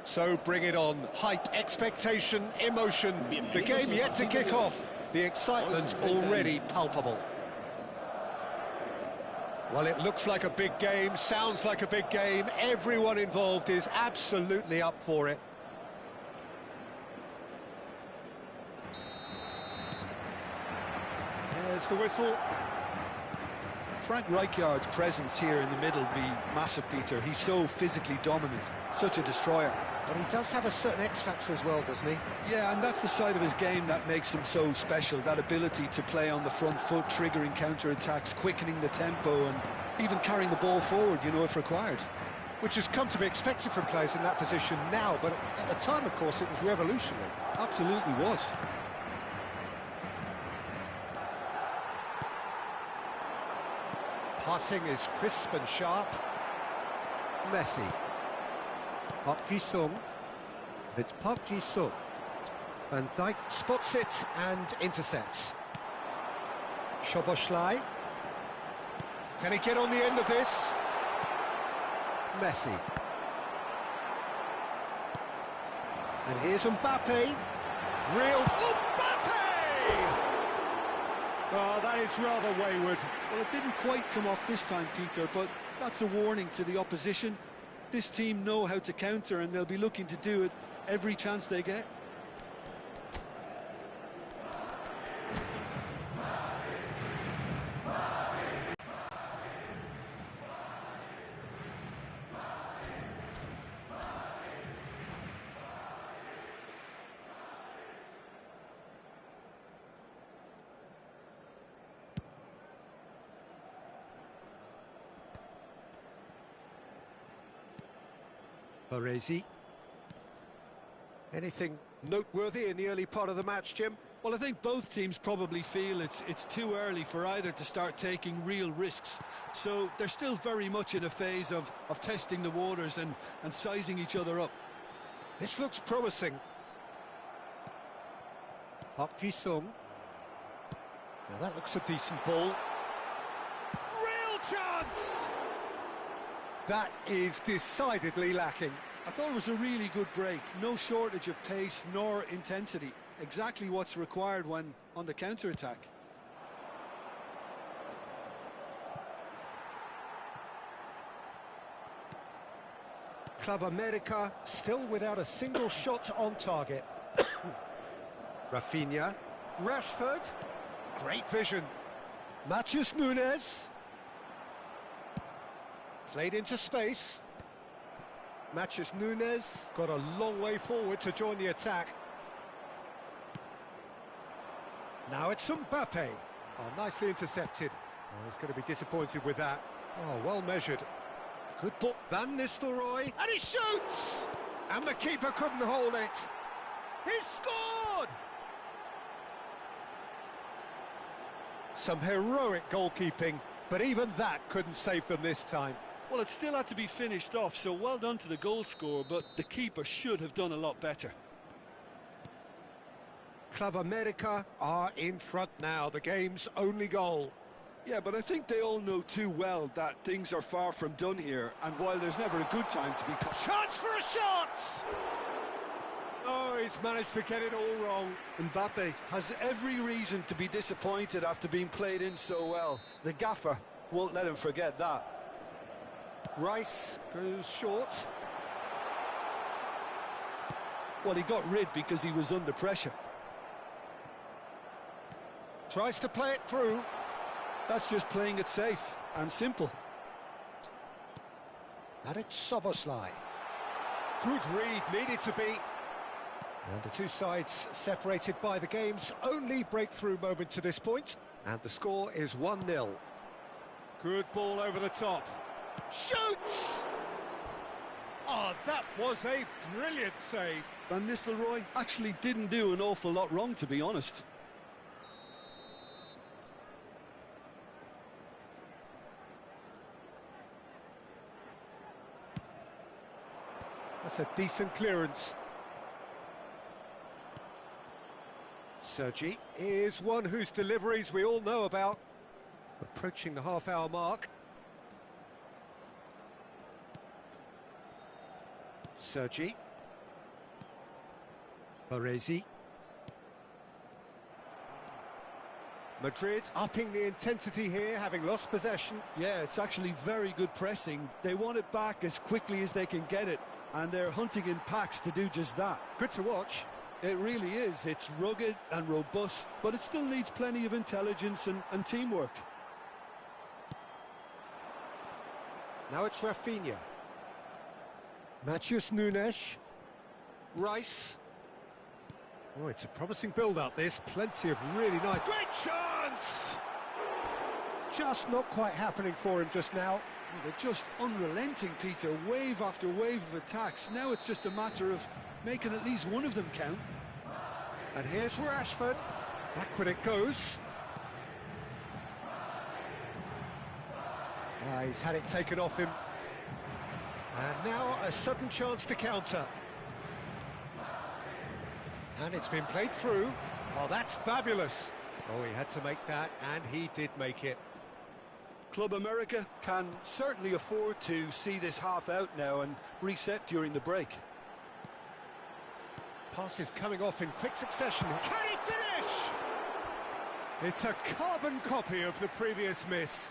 So bring it on. Hype, expectation, emotion. The game yet to kick off. The excitement already palpable. Well, it looks like a big game, sounds like a big game. Everyone involved is absolutely up for it. There's the whistle. Frank Rijkaard's presence here in the middle will be massive, Peter. He's so physically dominant, such a destroyer. But he does have a certain X-factor as well, doesn't he? Yeah, and that's the side of his game that makes him so special, that ability to play on the front foot, triggering counter-attacks, quickening the tempo, and even carrying the ball forward, you know, if required. Which has come to be expected from players in that position now, but at the time, of course, it was revolutionary. Absolutely was. Passing is crisp and sharp. Messi. Park Ji-sung. It's Park Ji-sung. Van Dijk spots it and intercepts. Szoboszlai. Can he get on the end of this? Messi. And here's Mbappe. Real Mbappe! Oh, that is rather wayward. Well, it didn't quite come off this time, Peter, but that's a warning to the opposition. This team know how to counter, and they'll be looking to do it every chance they get. Baresi. Anything noteworthy in the early part of the match, Jim? Well, I think both teams probably feel it's too early for either to start taking real risks. So they're still very much in a phase of testing the waters and sizing each other up. This looks promising. Park Ji-sung. Now that looks a decent ball. Real chance! That is decidedly lacking. I thought it was a really good break. No shortage of pace nor intensity. Exactly what's required when on the counter-attack. Club America still without a single shot on target. Rafinha. Rashford. Great vision. Matheus Nunes. Played into space. Matheus Nunes got a long way forward to join the attack. Now it's Mbappe. Oh, nicely intercepted. Oh, he's going to be disappointed with that. Oh, well measured. Good ball. Van Nistelrooy. And he shoots! And the keeper couldn't hold it. He scored! Some heroic goalkeeping, but even that couldn't save them this time. Well, it still had to be finished off, so well done to the goal scorer, but the keeper should have done a lot better. Club America are in front now, the game's only goal. Yeah, but I think they all know too well that things are far from done here, and while there's never a good time to be... Chance for a shot! Oh, he's managed to get it all wrong. Mbappe has every reason to be disappointed after being played in so well. The gaffer won't let him forget that. Rice goes short. Well, he got rid because he was under pressure. Tries to play it through. That's just playing it safe and simple. And it's Szoboszlai. Good read, needed to be. And the two sides separated by the game's only breakthrough moment to this point. And the score is 1-0. Good ball over the top. Shoots! Oh, that was a brilliant save. Van Nistelrooy actually didn't do an awful lot wrong, to be honest. That's a decent clearance. Sergi is one whose deliveries we all know about. Approaching the half-hour mark. Sergi. Baresi. Madrid upping the intensity here, having lost possession. Yeah, it's actually very good pressing. They want it back as quickly as they can get it, and they're hunting in packs to do just that. Good to watch. It really is. It's rugged and robust, but it still needs plenty of intelligence and teamwork. Now it's Rafinha. Matheus Nunes. Rice. Oh, it's a promising build-up, this. Plenty of really nice... Great chance! Just not quite happening for him just now. Well, they're just unrelenting, Peter. Wave after wave of attacks. Now it's just a matter of making at least one of them count. And here's Rashford. Back it goes. He's had it taken off him. And now a sudden chance to counter. And it's been played through. Oh, that's fabulous. Oh, he had to make that, and he did make it. Club America can certainly afford to see this half out now and reset during the break. Passes coming off in quick succession. Can he finish? It's a carbon copy of the previous miss.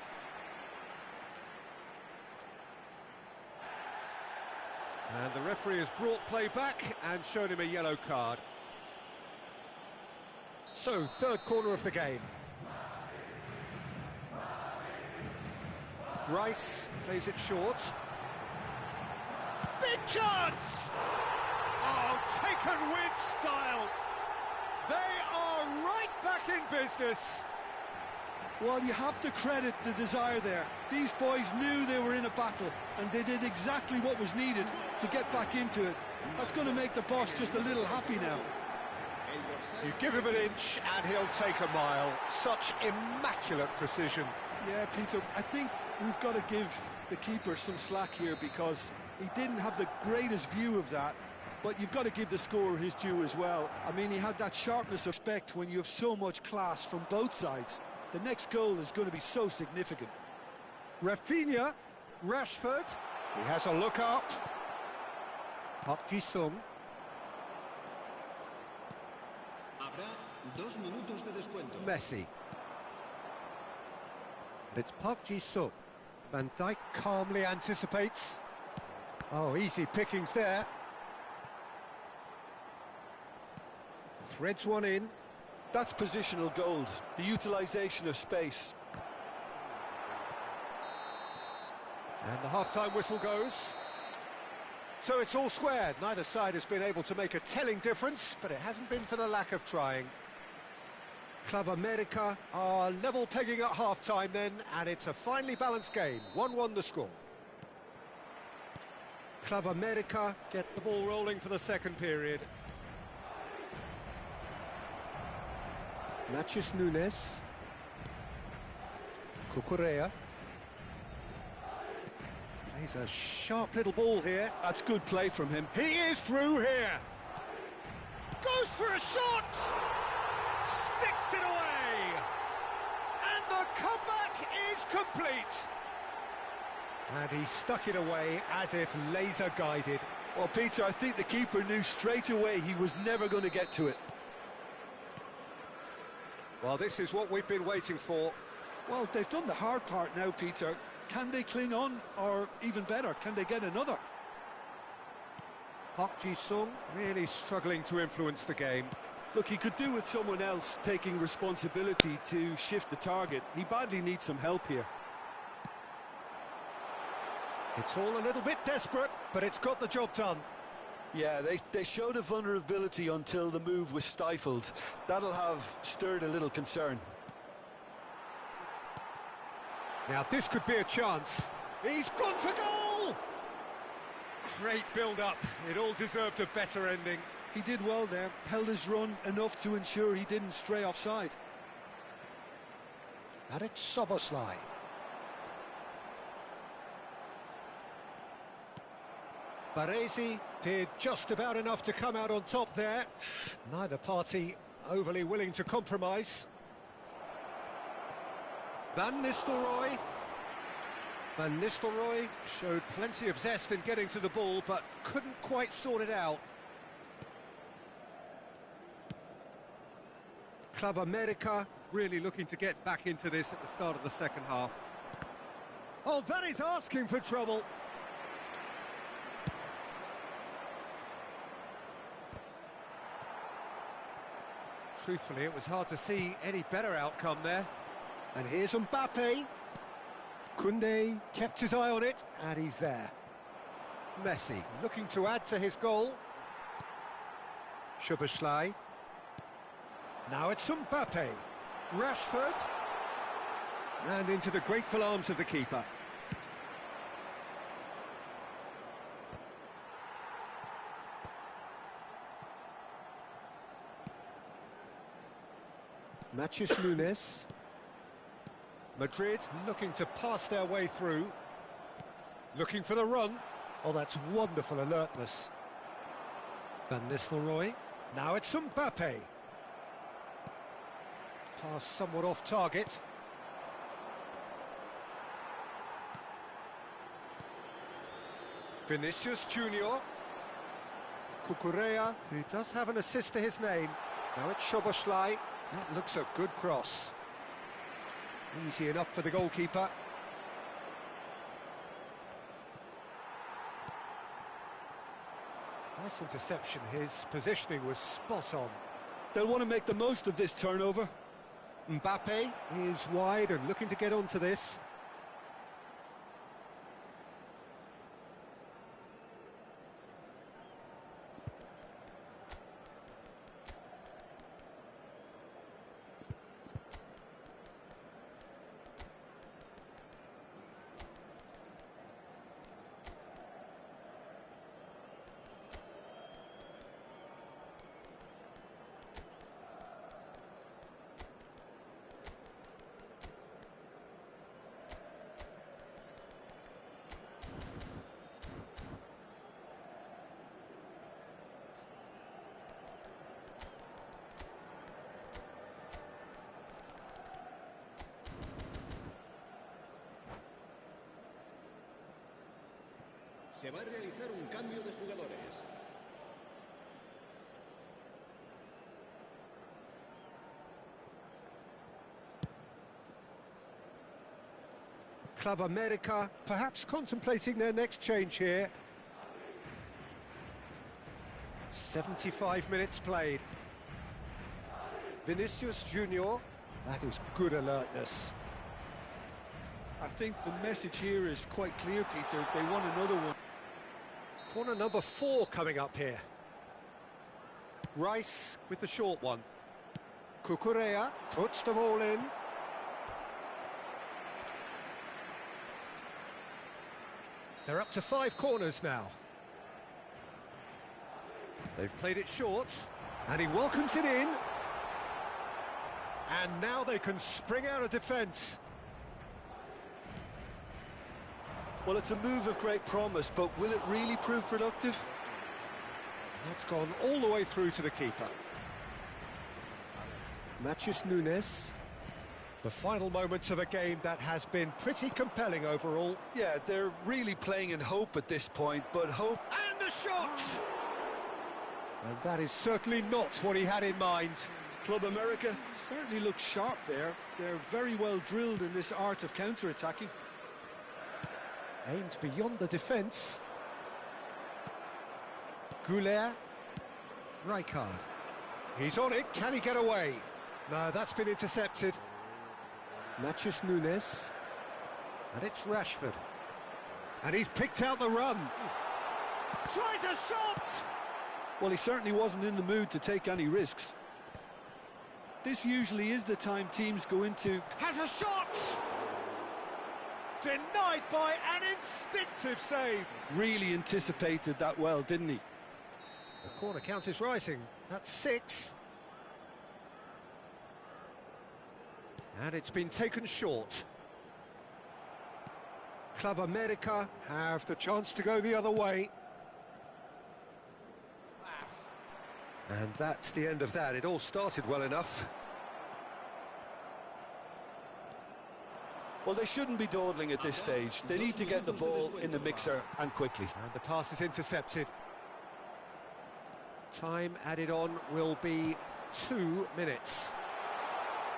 And the referee has brought play back and shown him a yellow card. So, third corner of the game. Rice plays it short. Big chance! Oh, taken with style. They are right back in business. Well, you have to credit the desire there. These boys knew they were in a battle, and they did exactly what was needed to get back into it. That's going to make the boss just a little happy now. You give him an inch and he'll take a mile. Such immaculate precision. Yeah, Peter, I think we've got to give the keeper some slack here because he didn't have the greatest view of that, but you've got to give the scorer his due as well. I mean, he had that sharpness of respect when you have so much class from both sides. The next goal is going to be so significant. Rafinha, Rashford, he has a look up. Park Ji-sung. Messi. It's Park Ji-sung. Van Dijk calmly anticipates. Oh, easy pickings there. Threads one in. That's positional gold, the utilisation of space. And the half-time whistle goes. So it's all squared. Neither side has been able to make a telling difference, but it hasn't been for the lack of trying. Club America are level pegging at half-time then, and it's a finely balanced game. 1-1 the score. Club America get the ball rolling for the second period. Matheus Nunes. Cucurella. Plays a sharp little ball here. That's good play from him. He is through here. Goes for a shot. Sticks it away. And the comeback is complete. And he stuck it away as if laser guided. Well, Peter, I think the keeper knew straight away he was never going to get to it. Well, this is what we've been waiting for. Well, they've done the hard part now, Peter. Can they cling on, or even better, can they get another? Park Ji-sung really struggling to influence the game. Look, he could do with someone else taking responsibility to shift the target. He badly needs some help here. It's all a little bit desperate, but it's got the job done. Yeah, they showed a vulnerability until the move was stifled. That'll have stirred a little concern. Now this could be a chance. He's gone for goal! Great build-up. It all deserved a better ending. He did well there, held his run enough to ensure he didn't stray offside. And it's Soboslai. Baresi did just about enough to come out on top there. Neither party overly willing to compromise. Van Nistelrooy. Van Nistelrooy showed plenty of zest in getting to the ball, but couldn't quite sort it out. Club America really looking to get back into this at the start of the second half. Oh, that is asking for trouble. Truthfully, it was hard to see any better outcome there. And here's Mbappe. Koundé kept his eye on it, and he's there. Messi looking to add to his goal. Szoboszlai. Now it's Mbappe. Rashford. And into the grateful arms of the keeper. Matheus Nunes. Madrid looking to pass their way through. Looking for the run. Oh, that's wonderful alertness. Van Nistelrooy. Now it's Mbappe. Pass somewhat off target. Vinicius Junior. Cucurella, who does have an assist to his name. Now it's Szoboszlai. That looks a good cross. Easy enough for the goalkeeper. Nice interception. His positioning was spot on. They'll want to make the most of this turnover. Mbappe is wide and looking to get onto this. Se va a realizar un cambio de jugadores. Club America perhaps contemplating their next change here. 75 minutes played. Vinicius Junior. That is good alertness. I think the message here is quite clear, Peter. They want another one. Corner number 4 coming up here. Rice with the short one. Cucurella puts them all in. They're up to 5 corners now. They've played it short, and he welcomes it in. And now they can spring out of defence. Well, it's a move of great promise, but will it really prove productive? That's gone all the way through to the keeper. Matheus Nunes. The final moments of a game that has been pretty compelling overall. Yeah, they're really playing in hope at this point, but hope... And the shot! And that is certainly not what he had in mind. Club America certainly looks sharp there. They're very well drilled in this art of counter-attacking. Aimed beyond the defence. Goulet. Rijkaard. He's on it. Can he get away? No, that's been intercepted. Matheus Nunes. And it's Rashford. And he's picked out the run. Tries a shot! Well, he certainly wasn't in the mood to take any risks. This usually is the time teams go into... Has a shot! Denied by an instinctive save. Really anticipated that well, didn't he? The corner count is rising. That's 6. And it's been taken short. Club America have the chance to go the other way. And that's the end of that. It all started well enough. Well, they shouldn't be dawdling at this stage. They need to get the ball in the mixer and quickly. And the pass is intercepted. Time added on will be 2 minutes.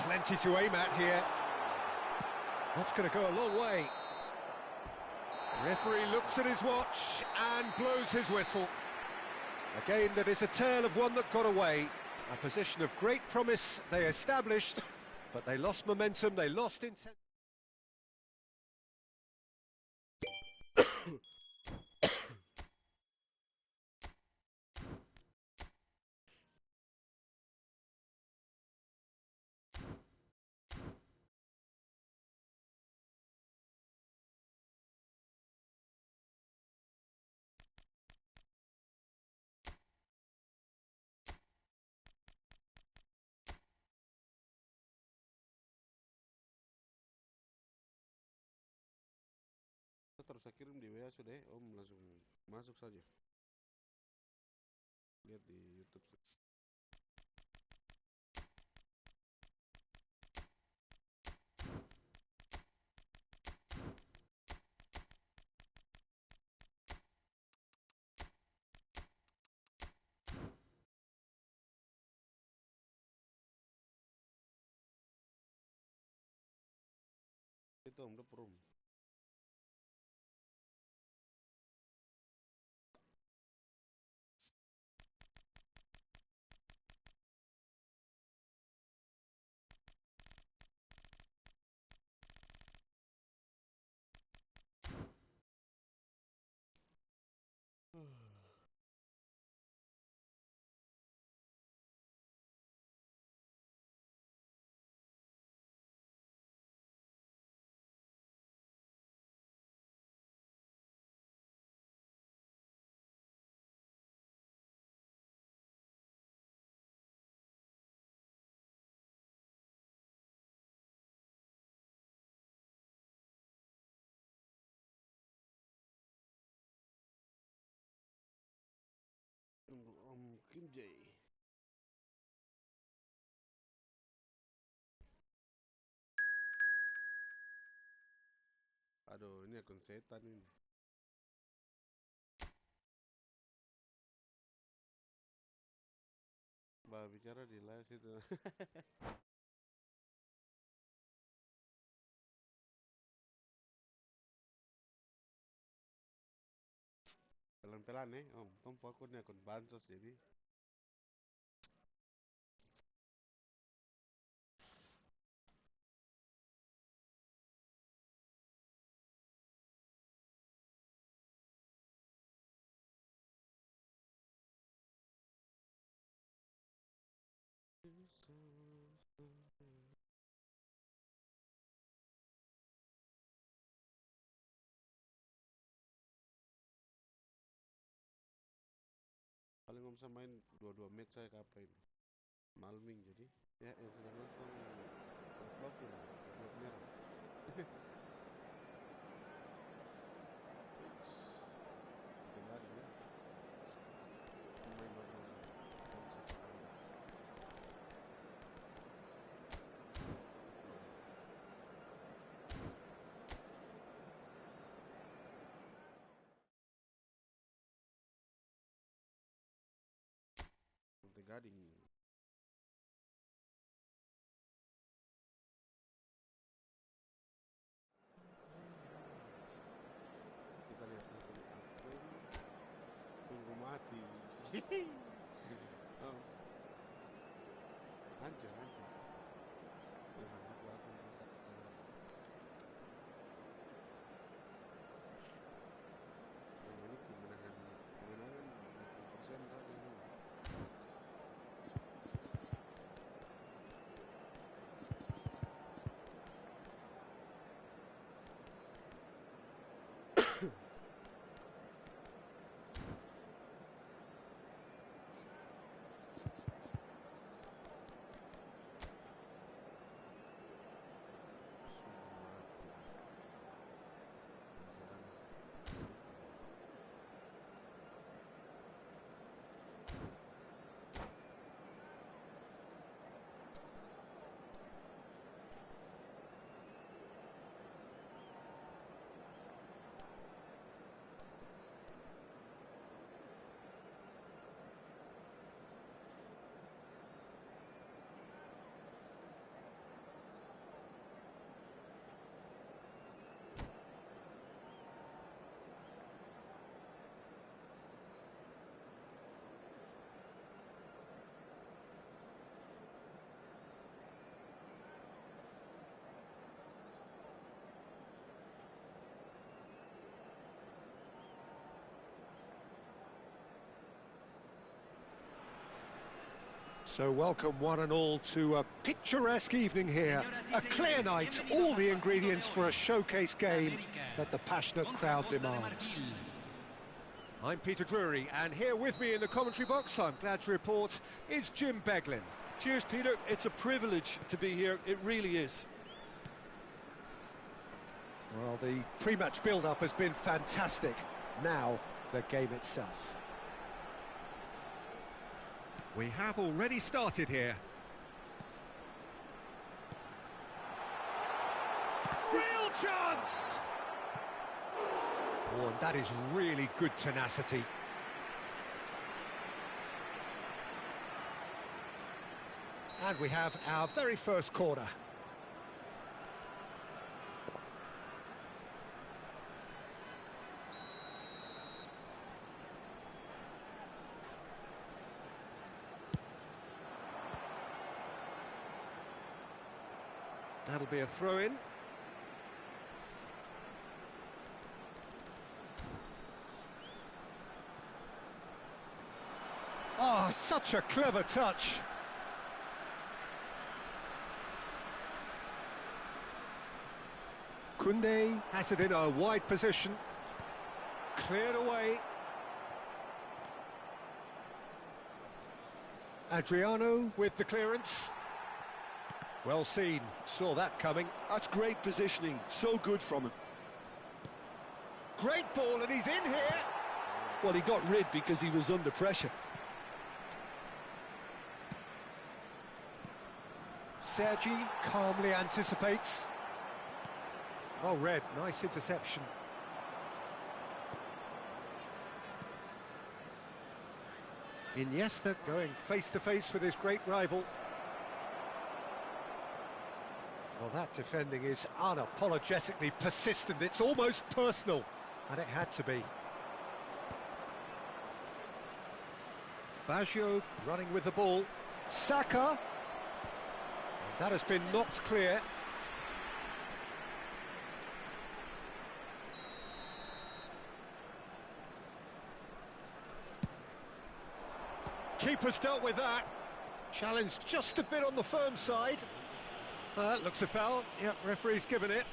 Plenty to aim at here. That's going to go a long way. Referee looks at his watch and blows his whistle. Again, that is a tale of one that got away. A position of great promise they established, but they lost momentum, they lost intent. Terus saya kirim di WA sudah, Om langsung masuk saja. Lihat di YouTube. Itu Om, udah perum. Tunggu Om Kim Jae. Aduh, ini akun setan ini. Bah bicara di live itu. Pelan-pelan Om. Tompo akunnya akun bansos jadi. Paling Om saya main 2-2 match saya kapan? Malming jadi. Ya, yang sudah nonton klub merah. Kemarin ya. Main bagus. Gading. Kita lihat akun tunggu mati. Oh. Hancur. Tuhan, aku rusak sekarang. Ini kemenangan 20% tadi. So welcome one and all to a picturesque evening here. A clear night, all the ingredients for a showcase game that the passionate crowd demands. I'm Peter Drury, and here with me in the commentary box, I'm glad to report, is Jim Beglin. Cheers, Peter. It's a privilege to be here. It really is. Well, the pre-match build-up has been fantastic. Now, the game itself. We have already started here. Real chance! Oh, and that is really good tenacity. And we have our very first corner. That'll be a throw-in. Oh, such a clever touch. Koundé has it in a wide position. Cleared away. Adriano with the clearance. Well seen, saw that coming. That's great positioning, so good from him. Great ball, and he's in here. Well, he got rid because he was under pressure. Sergi calmly anticipates. Oh, Red, nice interception. Iniesta going face-to-face with his great rival. Well, that defending is unapologetically persistent. It's almost personal, and it had to be. Baggio running with the ball. Saka. And that has been knocked clear. Keeper's dealt with that. Challenge just a bit on the firm side. Looks a foul. Yep, referee's given it.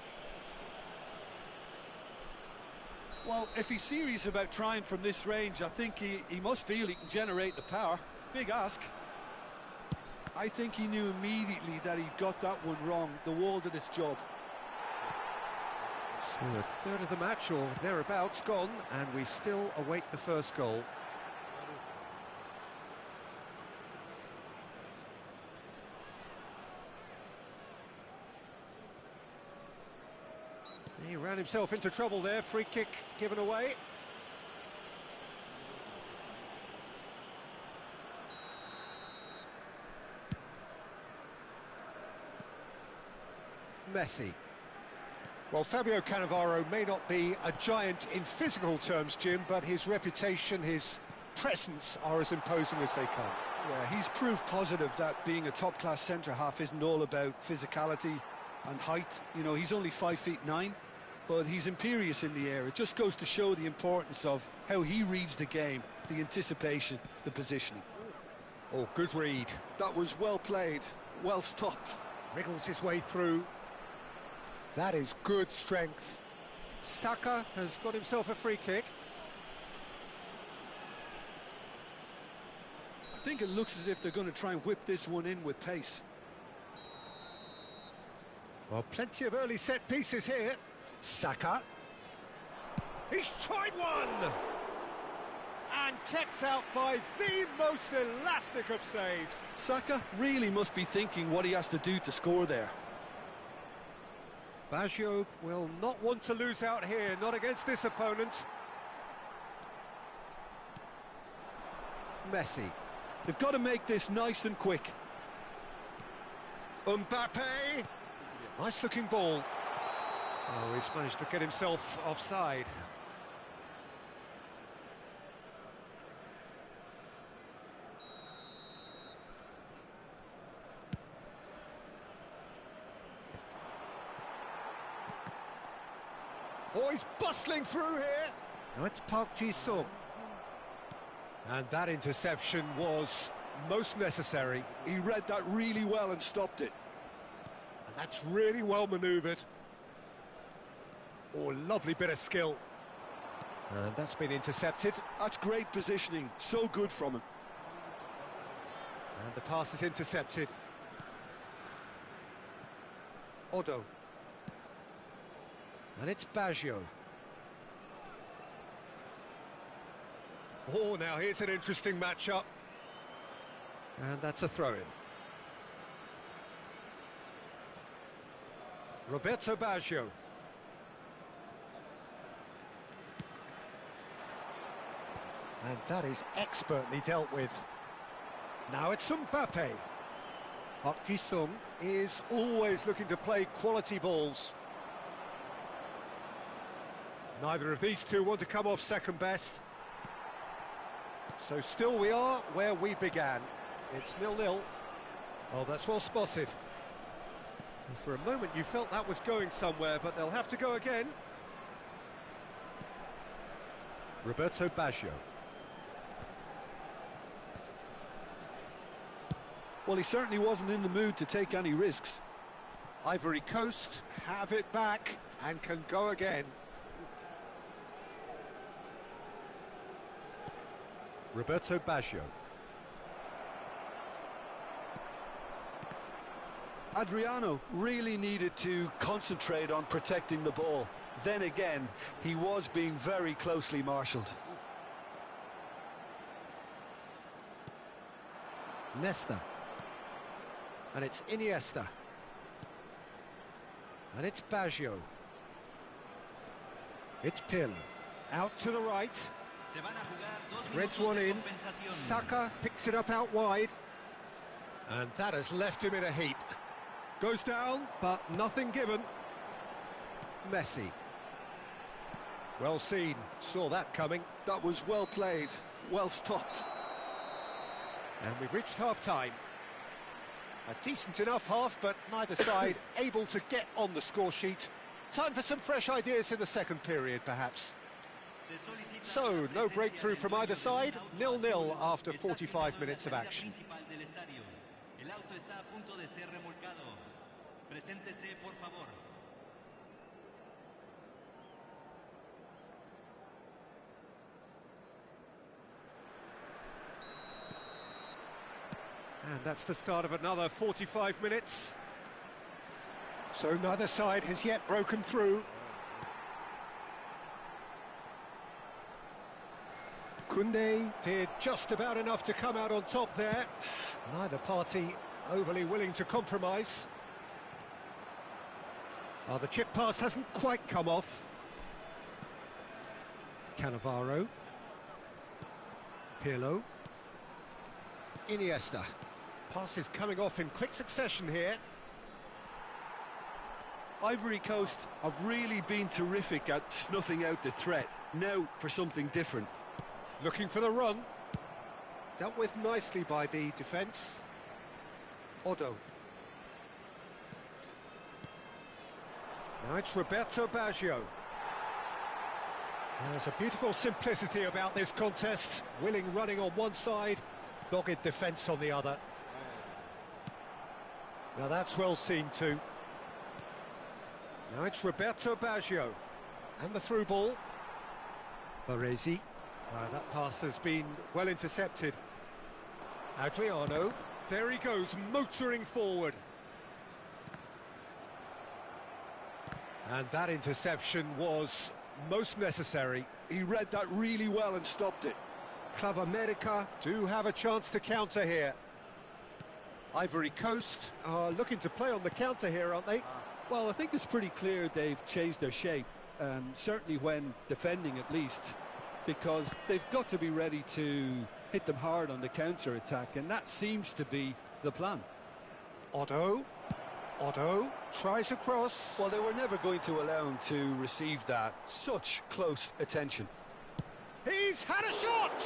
Well, if he's serious about trying from this range, I think he must feel he can generate the power. Big ask. I think he knew immediately that he got that one wrong. The wall did its job. So a third of the match, or thereabouts, gone, and we still await the first goal. He ran himself into trouble there, free kick given away. Messi. Well, Fabio Cannavaro may not be a giant in physical terms, Jim, but his reputation, his presence are as imposing as they come. Yeah, he's proof positive that being a top-class centre-half isn't all about physicality and height. You know, he's only 5'9", but he's imperious in the air. It just goes to show the importance of how he reads the game, the anticipation, the positioning. Oh, good read. That was well played, well stopped. Wriggles his way through. That is good strength. Saka has got himself a free kick. I think it looks as if they're going to try and whip this one in with pace. Well, plenty of early set pieces here. Saka. He's tried one! And kept out by the most elastic of saves. Saka really must be thinking what he has to do to score there. Baggio will not want to lose out here, not against this opponent. Messi. They've got to make this nice and quick. Mbappe. Nice looking ball. Oh, he's managed to get himself offside. Oh, he's bustling through here. Now it's Park Ji-sung. And that interception was most necessary. He read that really well and stopped it. And that's really well manoeuvred. Oh, lovely bit of skill. And that's been intercepted. That's great positioning, so good from him. And the pass is intercepted. Odo. And it's Baggio. Oh, now here's an interesting matchup. And that's a throw-in. Roberto Baggio. And that is expertly dealt with. Now it's Mbappe. Park Ji-sung is always looking to play quality balls. Neither of these two want to come off second best. So still we are where we began. It's 0-0. Oh, that's well spotted. And for a moment you felt that was going somewhere, but they'll have to go again. Roberto Baggio. Well, he certainly wasn't in the mood to take any risks. Ivory Coast have it back and can go again. Roberto Baggio. Adriano really needed to concentrate on protecting the ball. Then again, he was being very closely marshalled. Nesta. And it's Iniesta. And it's Baggio. It's Pirlo. Out to the right. Threads one in. Saka picks it up out wide. And that has left him in a heap. Goes down, but nothing given. Messi. Well seen. Saw that coming. That was well played, well stopped. And we've reached half-time. A decent enough half, but neither side able to get on the score sheet. Time for some fresh ideas in the second period, perhaps. So, no breakthrough from either side, 0-0 after 45 minutes of action. And that's the start of another 45 minutes. So neither side has yet broken through. Koundé did just about enough to come out on top there. Neither party overly willing to compromise. Oh, the chip pass hasn't quite come off. Cannavaro. Pirlo. Iniesta. Passes coming off in quick succession here. Ivory Coast have really been terrific at snuffing out the threat. Now for something different. Looking for the run. Dealt with nicely by the defence. Odo. Now it's Roberto Baggio. There's a beautiful simplicity about this contest. Willing running on one side, dogged defence on the other. Now that's well seen too. Now it's Roberto Baggio. And the through ball. Baresi. That pass has been well intercepted. Adriano. There he goes, motoring forward. And that interception was most necessary. He read that really well and stopped it. Club America do have a chance to counter here. Ivory Coast are looking to play on the counter here, aren't they? Well, I think it's pretty clear they've changed their shape, certainly when defending at least, because they've got to be ready to hit them hard on the counter-attack, and that seems to be the plan. Otto tries a cross. Well, they were never going to allow him to receive that. Such close attention. He's had a shot!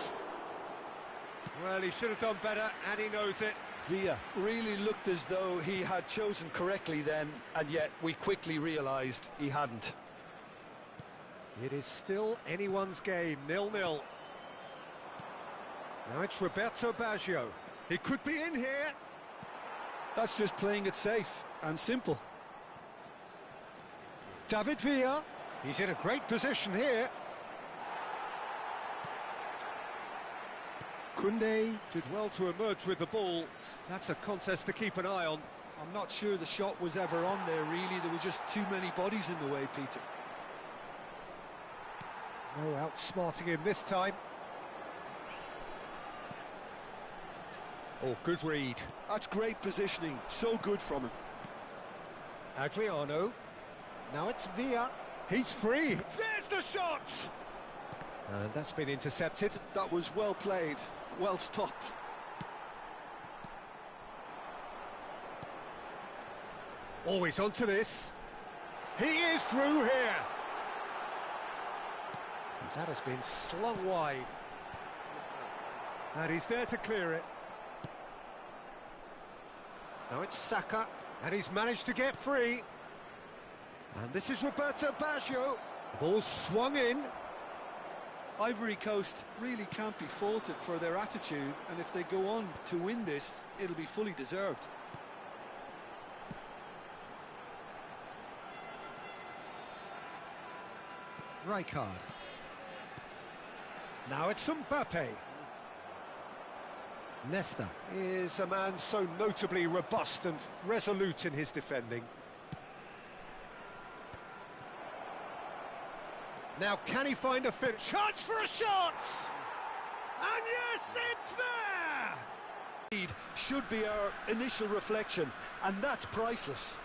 Well, he should have done better, and he knows it. Villa really looked as though he had chosen correctly then, and yet we quickly realised he hadn't. It is still anyone's game, 0-0. Now it's Roberto Baggio. He could be in here. That's just playing it safe and simple. David Villa. He's in a great position here. Koundé did well to emerge with the ball. That's a contest to keep an eye on. I'm not sure the shot was ever on there, really. There were just too many bodies in the way, Peter. No outsmarting him this time. Oh, good read. That's great positioning. So good from him. Adriano. Now it's Villa. He's free. There's the shot! And that's been intercepted. That was well played. Well stopped. Oh, he's onto this. He is through here. And that has been slung wide. And he's there to clear it. Now it's Saka, and he's managed to get free. And this is Roberto Baggio. The ball swung in. Ivory Coast really can't be faulted for their attitude, and if they go on to win this, it'll be fully deserved. Rijkaard. Now it's Mbappe. Nesta is a man so notably robust and resolute in his defending. Now can he find a finish? Chance for a shot! And yes, it's there! Lead should be our initial reflection, and that's priceless.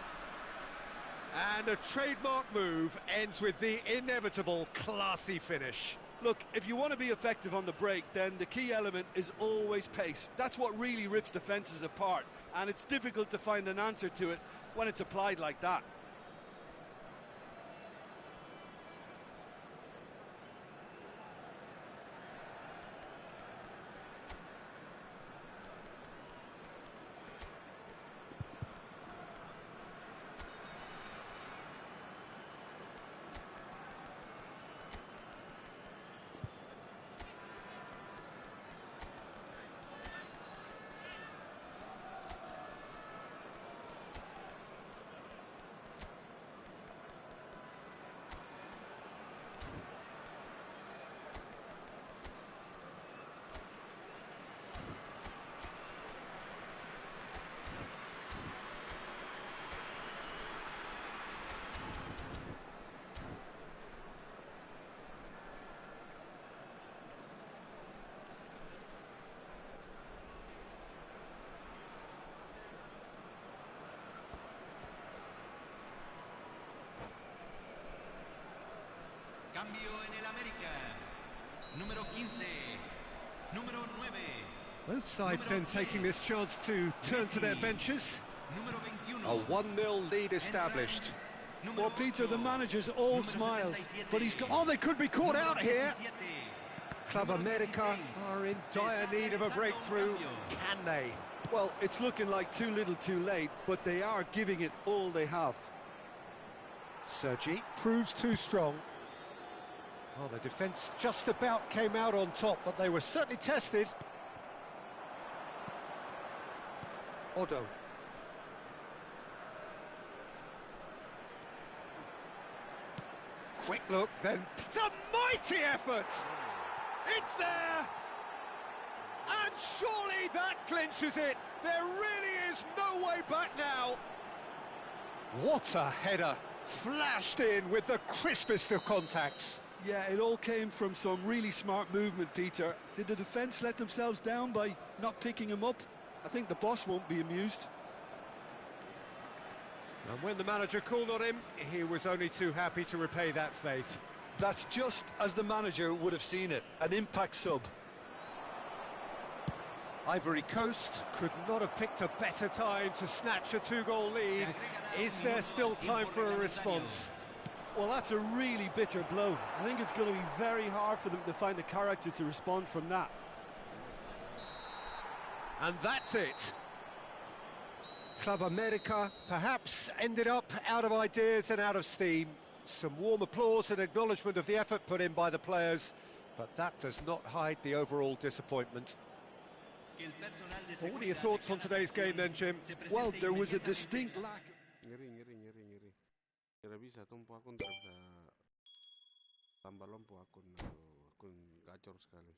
And a trademark move ends with the inevitable classy finish. Look, if you want to be effective on the break, then the key element is always pace. That's what really rips defences apart, and it's difficult to find an answer to it when it's applied like that. Cambio en el América. Número 15. Número 9. Both sides then taking this chance to turn to their benches. Número 21. A 1-0 lead established. Well, Peter, the manager's all smiles, but he's got... Oh, they could be caught out here. Club America are in dire need of a breakthrough. Can they? Well, it's looking like too little too late, but they are giving it all they have. Sergi proves too strong. Oh, the defence just about came out on top, but they were certainly tested. Odo. Quick look, then. It's a mighty effort! It's there! And surely that clinches it! There really is no way back now! What a header! Flashed in with the crispest of contacts. Yeah, it all came from some really smart movement, Peter. Did the defence let themselves down by not picking him up? I think the boss won't be amused. And when the manager called on him, he was only too happy to repay that faith. That's just as the manager would have seen it, an impact sub. Ivory Coast could not have picked a better time to snatch a two-goal lead. Is there still time for a response? Well, that's a really bitter blow. I think it's going to be very hard for them to find the character to respond from that. And that's it. Club America perhaps ended up out of ideas and out of steam. Some warm applause and acknowledgement of the effort put in by the players, but that does not hide the overall disappointment. que el personal de Well, what are your seguridad thoughts de on cada today's game then, Jim? sección se Well, presente there was a inmediatamente. distinct lack. Ngeri. Kira bisa tumpu aku ntar bisa tambah lampu akun gacor sekali.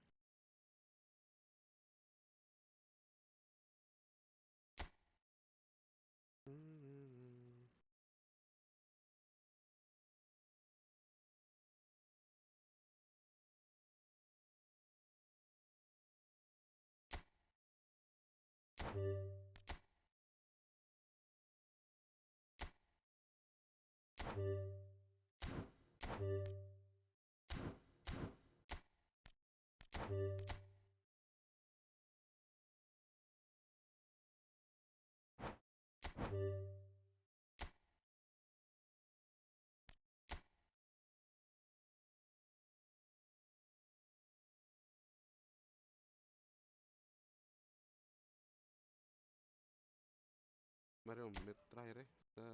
Mari om, menit terakhir ya. Kita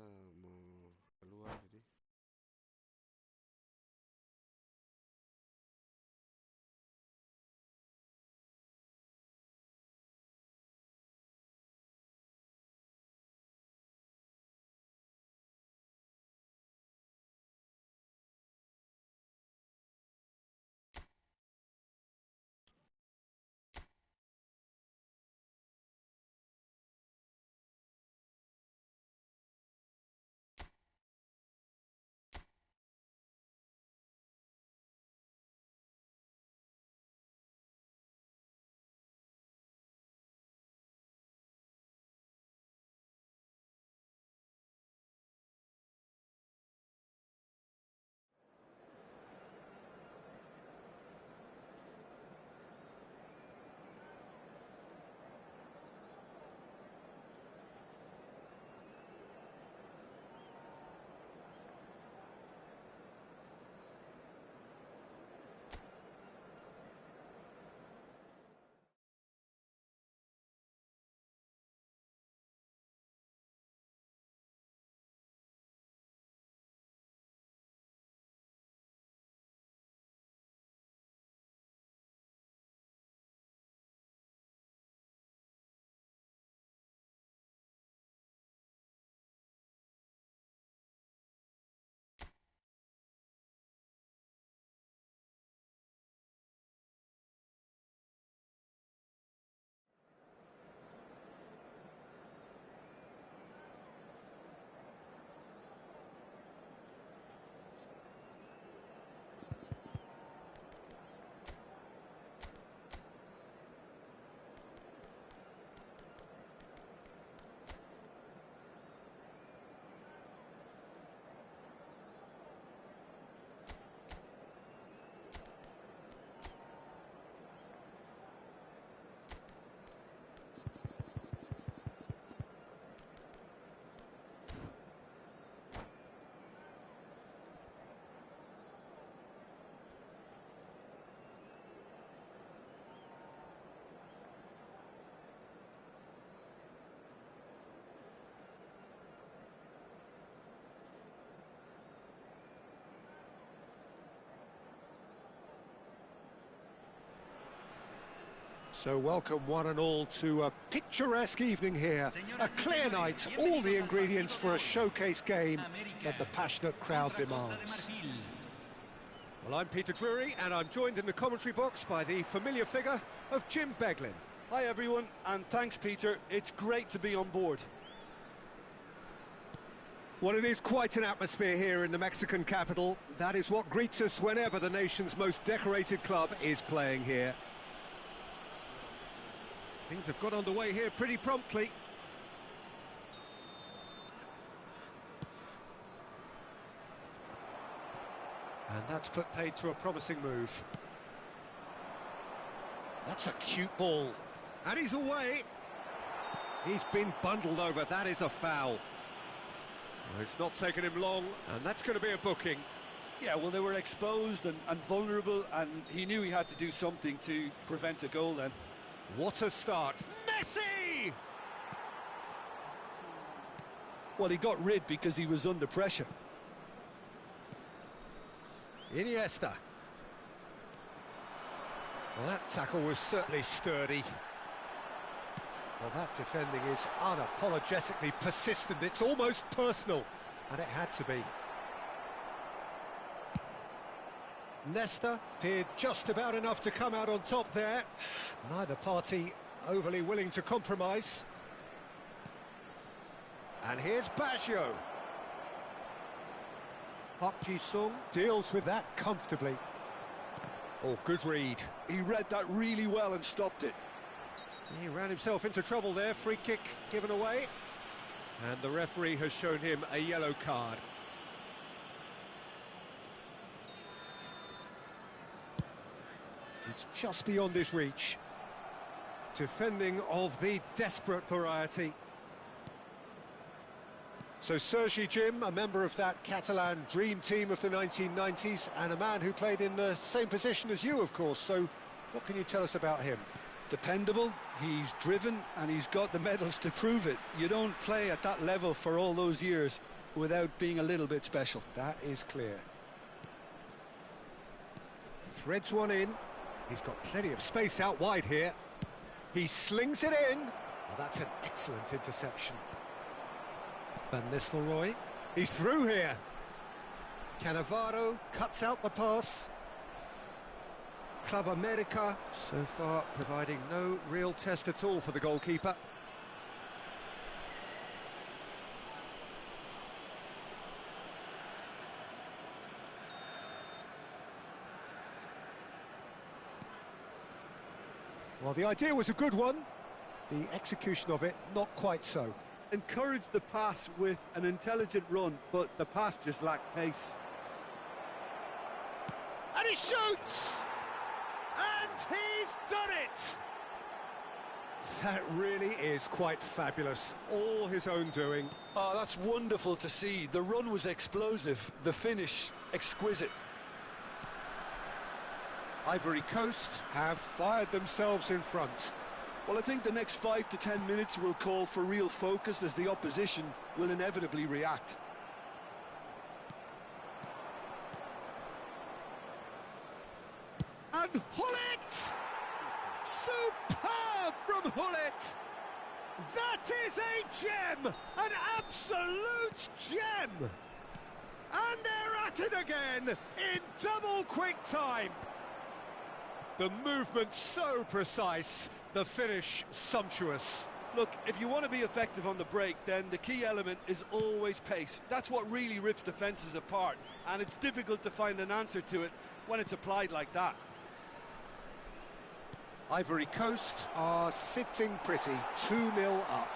mau keluar jadi. So welcome one and all to a picturesque evening here. A clear night, all the ingredients for a showcase game that the passionate crowd demands. Well, I'm Peter Drury, and I'm joined in the commentary box by the familiar figure of Jim Beglin. Hi everyone, and thanks Peter, it's great to be on board. Well, it is quite an atmosphere here in the Mexican capital. That is what greets us whenever the nation's most decorated club is playing here. Things have got underway here pretty promptly. And that's put paid to a promising move. That's a cute ball. And he's away. He's been bundled over. That is a foul. Well, it's not taken him long, and that's going to be a booking. Yeah, well, they were exposed and vulnerable, and he knew he had to do something to prevent a goal then. What a start. Messi! Well, he got rid because he was under pressure. Iniesta. Well, that tackle was certainly sturdy. Well, that defending is unapologetically persistent. It's almost personal, and it had to be. Nesta did just about enough to come out on top there. Neither party overly willing to compromise. And here's Baggio. Park Ji-sung deals with that comfortably. Oh, good read. He read that really well and stopped it. He ran himself into trouble there. Free kick given away. And the referee has shown him a yellow card. It's just beyond his reach. Defending of the desperate variety. So Sergi Jim, a member of that Catalan dream team of the 1990s, and a man who played in the same position as you, of course. So what can you tell us about him? Dependable, he's driven, and he's got the medals to prove it. You don't play at that level for all those years without being a little bit special. That is clear. Threads one in. He's got plenty of space out wide here. He slings it in. Oh, that's an excellent interception. Van Nistelrooy. He's through here. Cannavaro cuts out the pass. Club America so far providing no real test at all for the goalkeeper. Well, the idea was a good one. The execution of it, not quite so. Encouraged the pass with an intelligent run, but the pass just lacked pace. And he shoots! And he's done it! That really is quite fabulous. All his own doing. Oh, that's wonderful to see. The run was explosive, the finish exquisite. Ivory Coast have fired themselves in front. Well, I think the next 5 to 10 minutes will call for real focus as the opposition will inevitably react. And Hullet! Superb from Hullet! That is a gem! An absolute gem! And they're at it again in double quick time. The movement so precise, the finish sumptuous. Look, if you want to be effective on the break, then the key element is always pace. That's what really rips defences apart, and it's difficult to find an answer to it when it's applied like that. Ivory Coast are sitting pretty, 2-0 up.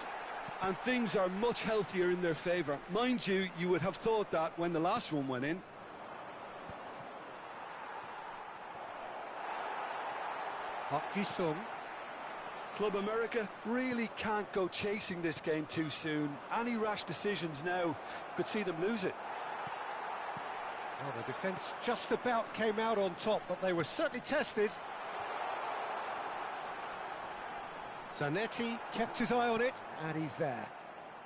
And things are much healthier in their favour. Mind you, you would have thought that when the last one went in. Park Ji-sung. Club America really can't go chasing this game too soon. Any rash decisions now could see them lose it. Well, the defence just about came out on top, but they were certainly tested. Zanetti kept his eye on it, and he's there.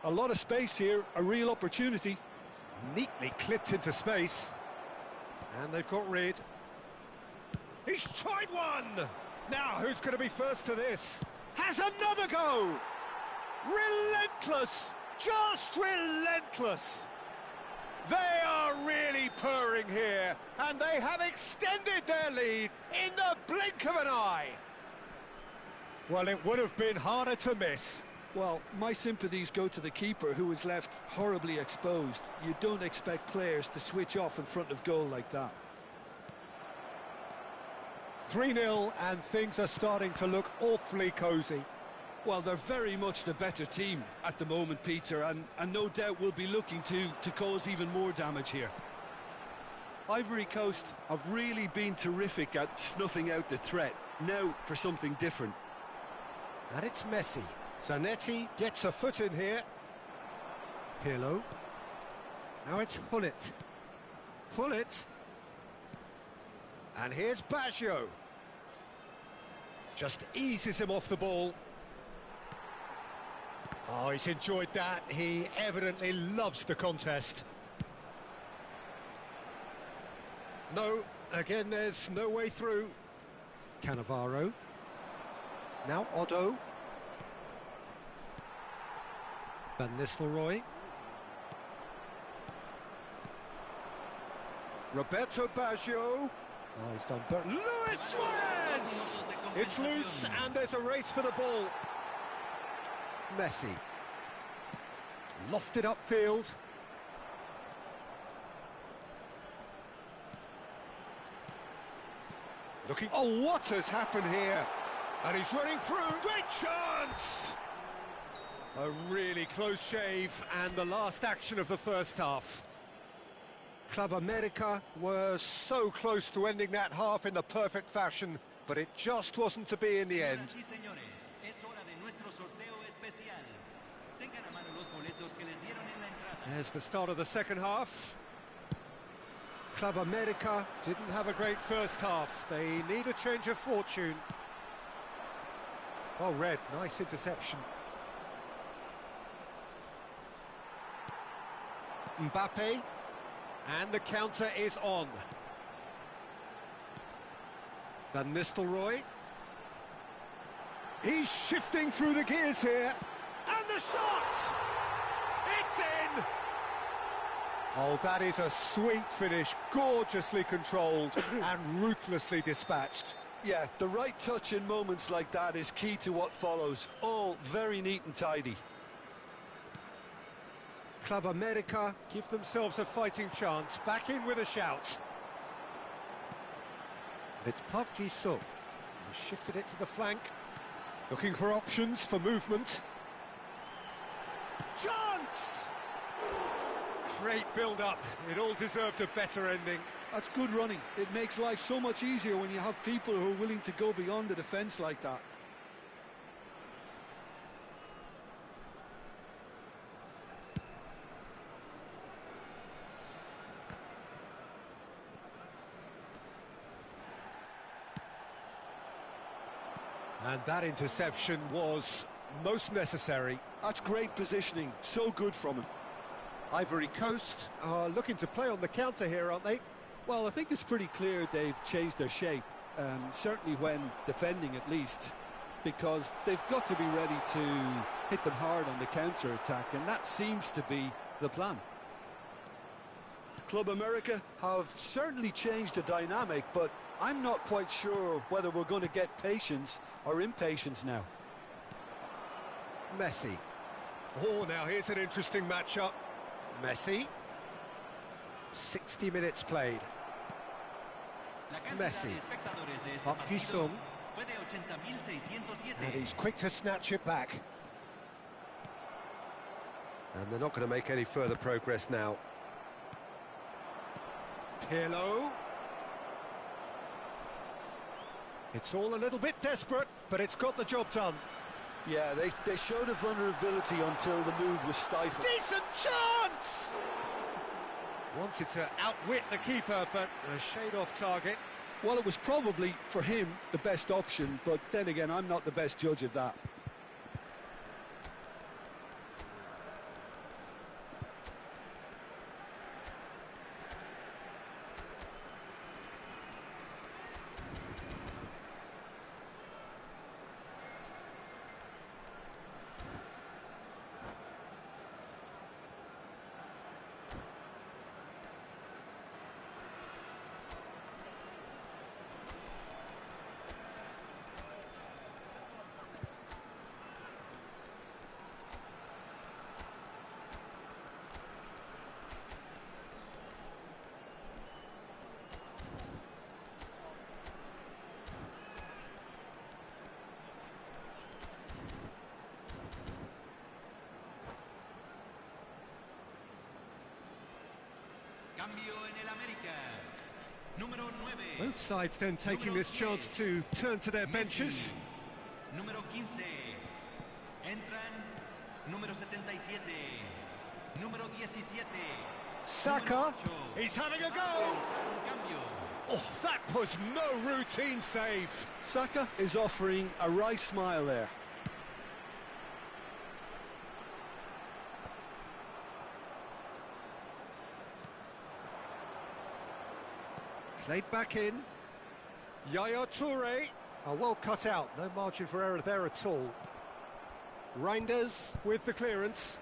A lot of space here, a real opportunity. Neatly clipped into space. And they've got rid. He's tried one! Now, who's going to be first to this? Has another go! Relentless! Just relentless! They are really purring here, and they have extended their lead in the blink of an eye. Well, it would have been harder to miss. Well, my sympathies go to the keeper, who was left horribly exposed. You don't expect players to switch off in front of goal like that. 3-0, and things are starting to look awfully cosy. Well, they're very much the better team at the moment, Peter, and no doubt will be looking to cause even more damage here. Ivory Coast have really been terrific at snuffing out the threat. Now for something different. And it's Messi. Zanetti gets a foot in here. Pirlo. Now it's Hullet. Hullet. And here's Baggio. Just eases him off the ball. Oh, he's enjoyed that. He evidently loves the contest. No, again, there's no way through. Cannavaro. Now Otto. Van Nistelrooy. Roberto Baggio. Oh, he's done better. Luis Suarez! It's loose and there's a race for the ball. Messi. Lofted upfield. Looking... Oh, what has happened here? And he's running through. Great chance! A really close shave and the last action of the first half. Club America were so close to ending that half in the perfect fashion, but it just wasn't to be in the end. There's the start of the second half. Club America didn't have a great first half. They need a change of fortune. Oh, Red, nice interception. Mbappe. And the counter is on. Van Nistelrooy. He's shifting through the gears here. And the shot! It's in! Oh, that is a sweet finish, gorgeously controlled and ruthlessly dispatched. Yeah, the right touch in moments like that is key to what follows. All very neat and tidy. Club America give themselves a fighting chance, back in with a shout. It's Park Ji-sung. He shifted it to the flank, looking for options for movement. Chance! Great build-up, it all deserved a better ending. That's good running. It makes life so much easier when you have people who are willing to go beyond the defence like that. And that interception was most necessary. That's great positioning, so good from him. Ivory Coast are looking to play on the counter here, aren't they? Well, I think it's pretty clear they've changed their shape, certainly when defending at least, because they've got to be ready to hit them hard on the counter-attack, and that seems to be the plan. Club America have certainly changed the dynamic, but I'm not quite sure whether we're going to get patience or impatience now. Messi. Oh, now here's an interesting matchup. Messi. 60 minutes played. Messi. Park Ji-sung. And he's quick to snatch it back. And they're not going to make any further progress now. Pirlo. It's all a little bit desperate, but it's got the job done. Yeah, they showed a vulnerability until the move was stifled. Decent chance! Wanted to outwit the keeper, but a shade off target. Well, it was probably, for him, the best option, but then again, I'm not the best judge of that. Both sides then taking this chance to turn to their benches. Número 15. Entran número 77. Número 17. Saka, he's having a go. Oh, that was no routine save. Saka is offering a right smile there. Played back in. Yaya Toure. Oh, well cut out. No margin for error there at all. Reinders with the clearance.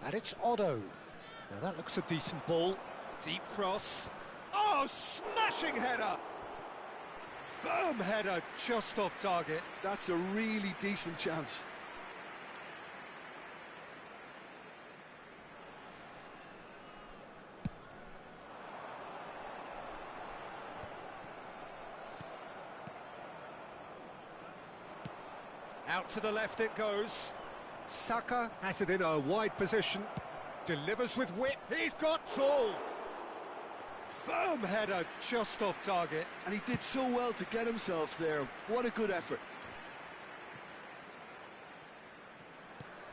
And it's Otto. Now that looks a decent ball. Deep cross. Oh, smashing header! Firm header, just off target. That's a really decent chance. Out to the left it goes. Saka has it in a wide position. Delivers with whip. He's got tall. Firm header, just off target. And he did so well to get himself there. What a good effort.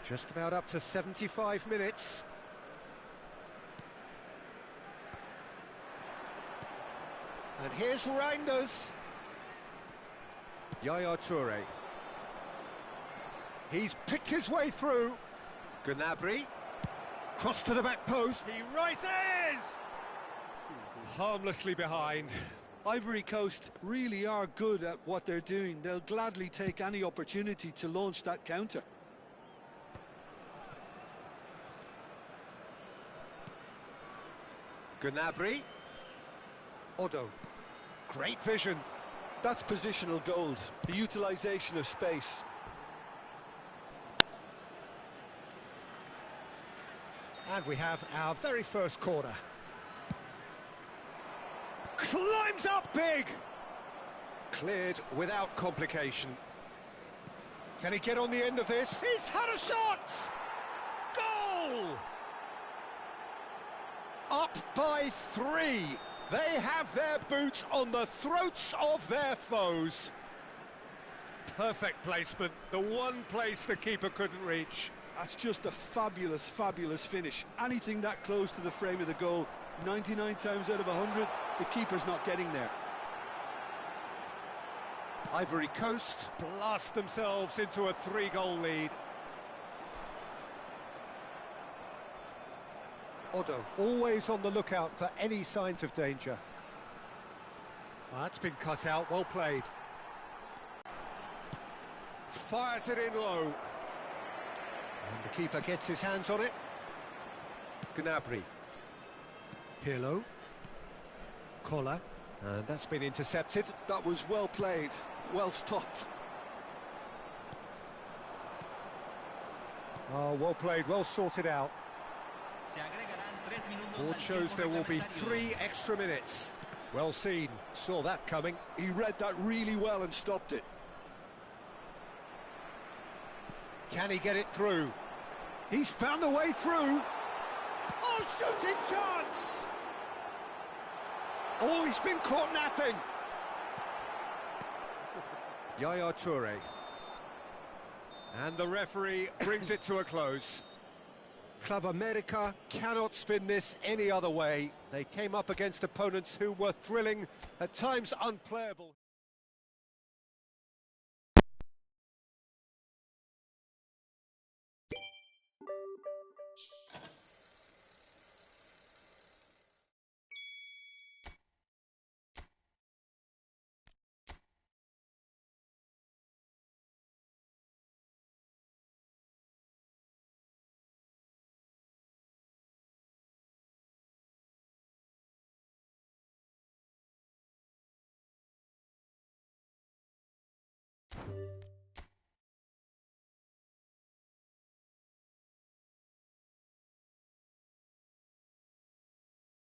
Just about up to 75 minutes. And here's Reinders. Yaya Toure. He's picked his way through. Gnabry. Cross to the back post. He rises! Harmlessly behind. Ivory Coast really are good at what they're doing. They'll gladly take any opportunity to launch that counter. Gnabry. Otto. Great vision. That's positional gold, the utilisation of space. And we have our very first corner. Climbs up big! Cleared without complication. Can he get on the end of this? He's had a shot! Goal! Up by 3. They have their boots on the throats of their foes. Perfect placement, the one place the keeper couldn't reach. That's just a fabulous, fabulous finish. Anything that close to the frame of the goal, 99 times out of 100, the keeper's not getting there. Ivory Coast blast themselves into a 3-goal lead. Otto, always on the lookout for any signs of danger. Well, that's been cut out, well played. Fires it in low. And the keeper gets his hands on it. Gnabry. Pirlo. Collar. And that's been intercepted. That was well played, well stopped. Oh, well played, well sorted out. Board shows there will be 3 extra minutes. Well seen, saw that coming. He read that really well and stopped it. Can he get it through? He's found a way through. Oh, shooting chance! Oh, he's been caught napping. Yaya Toure. And the referee brings it to a close. Club America cannot spin this any other way. They came up against opponents who were thrilling, at times unplayable.